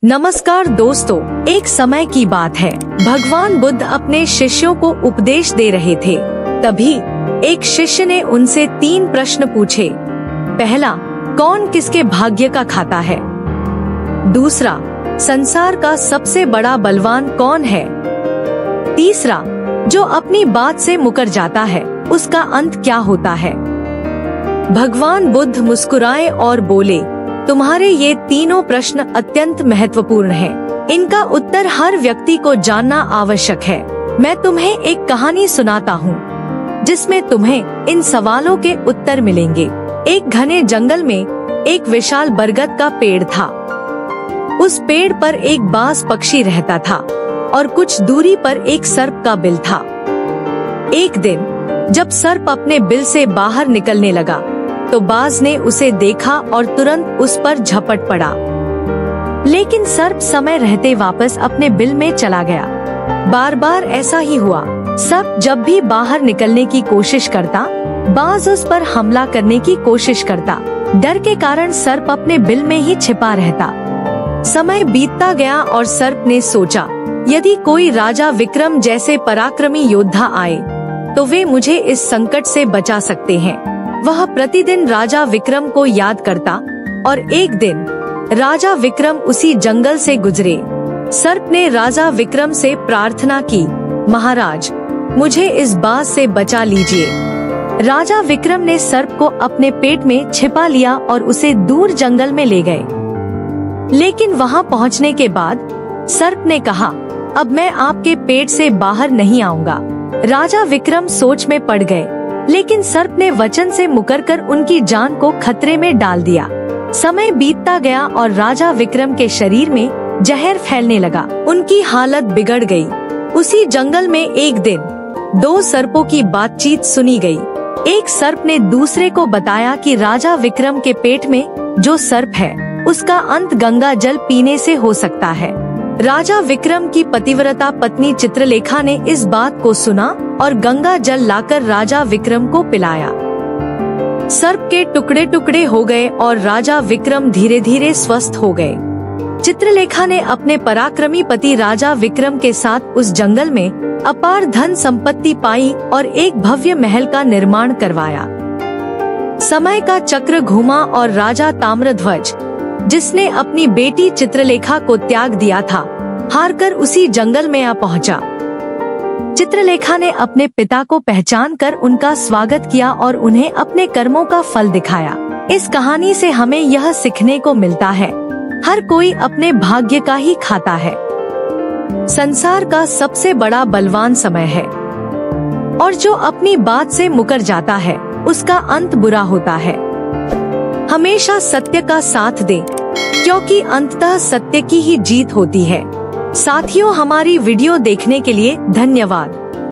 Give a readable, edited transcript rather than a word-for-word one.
नमस्कार दोस्तों, एक समय की बात है। भगवान बुद्ध अपने शिष्यों को उपदेश दे रहे थे। तभी एक शिष्य ने उनसे 3 प्रश्न पूछे। पहला, कौन किसके भाग्य का खाता है? दूसरा, संसार का सबसे बड़ा बलवान कौन है? तीसरा, जो अपनी बात से मुकर जाता है उसका अंत क्या होता है? भगवान बुद्ध मुस्कुराए और बोले, तुम्हारे ये तीनों प्रश्न अत्यंत महत्वपूर्ण हैं। इनका उत्तर हर व्यक्ति को जानना आवश्यक है। मैं तुम्हें एक कहानी सुनाता हूँ जिसमें तुम्हें इन सवालों के उत्तर मिलेंगे। एक घने जंगल में एक विशाल बरगद का पेड़ था। उस पेड़ पर एक बाज पक्षी रहता था और कुछ दूरी पर एक सर्प का बिल था। एक दिन जब सर्प अपने बिल से बाहर निकलने लगा तो बाज ने उसे देखा और तुरंत उस पर झपट पड़ा। लेकिन सर्प समय रहते वापस अपने बिल में चला गया। बार बार ऐसा ही हुआ। सर्प जब भी बाहर निकलने की कोशिश करता, बाज उस पर हमला करने की कोशिश करता। डर के कारण सर्प अपने बिल में ही छिपा रहता। समय बीतता गया और सर्प ने सोचा, यदि कोई राजा विक्रम जैसे पराक्रमी योद्धा आए तो वे मुझे इस संकट से बचा सकते हैं। वह प्रतिदिन राजा विक्रम को याद करता और एक दिन राजा विक्रम उसी जंगल से गुजरे। सर्प ने राजा विक्रम से प्रार्थना की, महाराज, मुझे इस बाज से बचा लीजिए। राजा विक्रम ने सर्प को अपने पेट में छिपा लिया और उसे दूर जंगल में ले गए। लेकिन वहां पहुंचने के बाद सर्प ने कहा, अब मैं आपके पेट से बाहर नहीं आऊंगा। राजा विक्रम सोच में पड़ गए, लेकिन सर्प ने वचन से मुकरकर उनकी जान को खतरे में डाल दिया। समय बीतता गया और राजा विक्रम के शरीर में जहर फैलने लगा। उनकी हालत बिगड़ गई। उसी जंगल में एक दिन 2 सर्पों की बातचीत सुनी गई। एक सर्प ने दूसरे को बताया कि राजा विक्रम के पेट में जो सर्प है उसका अंत गंगा जल पीने से हो सकता है। राजा विक्रम की पतिव्रता पत्नी चित्रलेखा ने इस बात को सुना और गंगा जल लाकर राजा विक्रम को पिलाया। सर्प के टुकड़े टुकड़े हो गए और राजा विक्रम धीरे धीरे स्वस्थ हो गए। चित्रलेखा ने अपने पराक्रमी पति राजा विक्रम के साथ उस जंगल में अपार धन संपत्ति पाई और एक भव्य महल का निर्माण करवाया। समय का चक्र घूमा और राजा ताम्रध्वज, जिसने अपनी बेटी चित्रलेखा को त्याग दिया था, हारकर उसी जंगल में आ पहुंचा। चित्रलेखा ने अपने पिता को पहचान कर उनका स्वागत किया और उन्हें अपने कर्मों का फल दिखाया। इस कहानी से हमें यह सीखने को मिलता है, हर कोई अपने भाग्य का ही खाता है। संसार का सबसे बड़ा बलवान समय है और जो अपनी बात से मुकर जाता है उसका अंत बुरा होता है। हमेशा सत्य का साथ दें, क्योंकि अंततः सत्य की ही जीत होती है। साथियों, हमारी वीडियो देखने के लिए धन्यवाद।